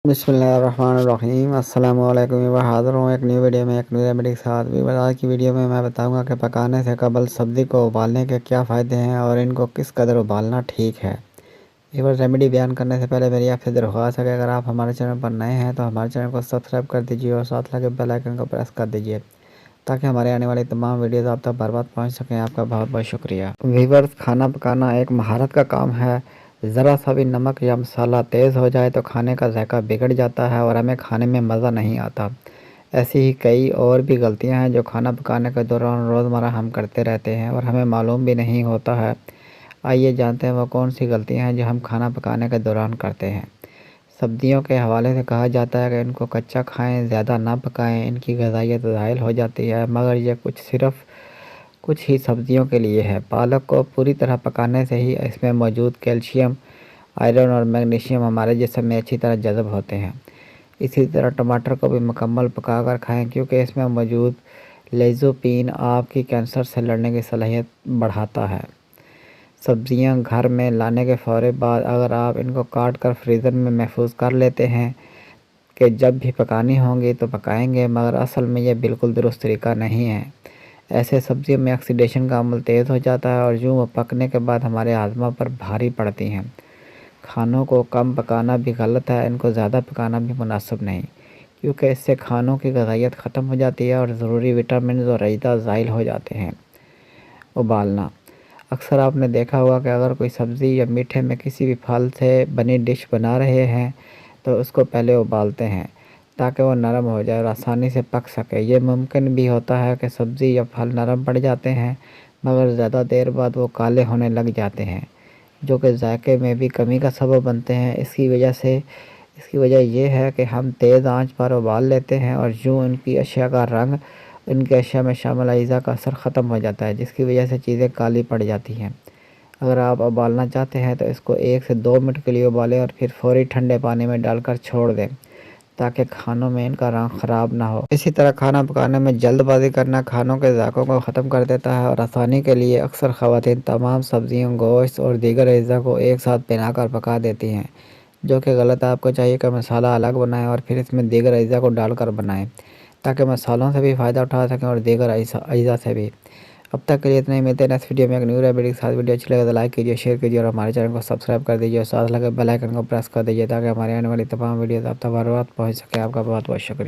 बिस्मिल्लाहिर्रहमानिर्रहीम अस्सलाम वालेकुम। मैं हाज़िर हूँ एक न्यू वीडियो में एक न्यू रेमेडी के साथ। आज की वीडियो में मैं बताऊंगा कि पकाने से कबल सब्ज़ी को उबालने के क्या फ़ायदे हैं और इनको किस कदर उबालना ठीक है। वीवर रेमेडी बयान करने से पहले मेरी आपसे दरख्वास्त है कि अगर आप हमारे चैनल पर नए हैं तो हमारे चैनल को सब्सक्राइब कर दीजिए और साथ लगे बेल आइकन को प्रेस कर दीजिए ताकि हमारे आने वाली तमाम वीडियोज़ आप तक बर वक्त पहुँच सकें। आपका बहुत बहुत शुक्रिया। वीवर्स, खाना पकाना एक महारत का काम है। ज़रा सा भी नमक या मसाला तेज़ हो जाए तो खाने का जायका बिगड़ जाता है और हमें खाने में मज़ा नहीं आता। ऐसी ही कई और भी गलतियां हैं जो खाना पकाने के दौरान रोज़मर्रा हम करते रहते हैं और हमें मालूम भी नहीं होता है। आइए जानते हैं वो कौन सी गलतियां हैं जो हम खाना पकाने के दौरान करते हैं। सब्जियों के हवाले से कहा जाता है कि इनको कच्चा खाएं, ज़्यादा ना पकाएं, इनकी ग़िज़ाइयत ज़ाइल हो जाती है, मगर यह सिर्फ़ कुछ ही सब्जियों के लिए है। पालक को पूरी तरह पकाने से ही इसमें मौजूद कैल्शियम, आयरन और मैग्नीशियम हमारे जिस्म में अच्छी तरह जज़ब होते हैं। इसी तरह टमाटर को भी मुकम्मल पकाकर खाएं क्योंकि इसमें मौजूद लाइकोपीन आपकी कैंसर से लड़ने की सलाहियत बढ़ाता है। सब्जियां घर में लाने के फ़ौरी बाद अगर आप इनको काट कर फ्रीज़र में महफूज कर लेते हैं कि जब भी पकानी होंगी तो पकाएंगे, मगर असल में यह बिल्कुल दुरुस्त तरीका नहीं है। ऐसे सब्जियों में ऑक्सीडेशन का अमल तेज़ हो जाता है और यूँ वो पकने के बाद हमारे हाजमा पर भारी पड़ती हैं। खानों को कम पकाना भी गलत है, इनको ज़्यादा पकाना भी मुनासिब नहीं, क्योंकि इससे खानों की ग़िज़ाइयत ख़त्म हो जाती है और ज़रूरी विटामिन और अज़ा ज़ाइल हो जाते हैं। उबालना। अक्सर आपने देखा होगा कि अगर कोई सब्ज़ी या मीठे में किसी भी फल से बनी डिश बना रहे हैं तो उसको पहले उबालते हैं ताकि वो नरम हो जाए और आसानी से पक सके। ये मुमकिन भी होता है कि सब्ज़ी या फल नरम पड़ जाते हैं, मगर ज़्यादा देर बाद वो काले होने लग जाते हैं, जो कि जायके में भी कमी का सबब बनते हैं। इसकी वजह यह है कि हम तेज़ आंच पर उबाल लेते हैं और यूँ उनकी अशिया का रंग, उनके अशिया में शामिल अज़ा का असर ख़त्म हो जाता है, जिसकी वजह से चीज़ें काली पड़ जाती हैं। अगर आप उबालना चाहते हैं तो इसको 1 से 2 मिनट के लिए उबालें और फिर फ़ौरी ठंडे पानी में डालकर छोड़ दें ताकि खानों में इनका रंग ख़राब ना हो। इसी तरह खाना पकाने में जल्दबाजी करना खानों के ज़ायक़ों को ख़त्म कर देता है और आसानी के लिए अक्सर ख़वातीन तमाम सब्ज़ियों, गोश्त और दीगर अज़ा को एक साथ मिलाकर पका देती हैं, जो कि गलत है। आपको चाहिए कि मसाला अलग बनाएं और फिर इसमें दीगर अज़ा को डालकर बनाएं ताकि मसालों से भी फ़ायदा उठा सकें और दीगर अज़ा से भी। अब तक के लिए इतना ही। मिलते हैं नेक्स्ट वीडियो में एक न्यू रेमेडी के साथ। वीडियो अच्छी लगे तो लाइक कीजिए, शेयर कीजिए और हमारे चैनल को सब्सक्राइब कर दीजिए और साथ लगे बेल आइकन को प्रेस कर दीजिए ताकि हमारे आने वाली तमाम वीडियोज़ आप तक बर वक्त पहुँच सके। आपका बहुत बहुत शुक्रिया।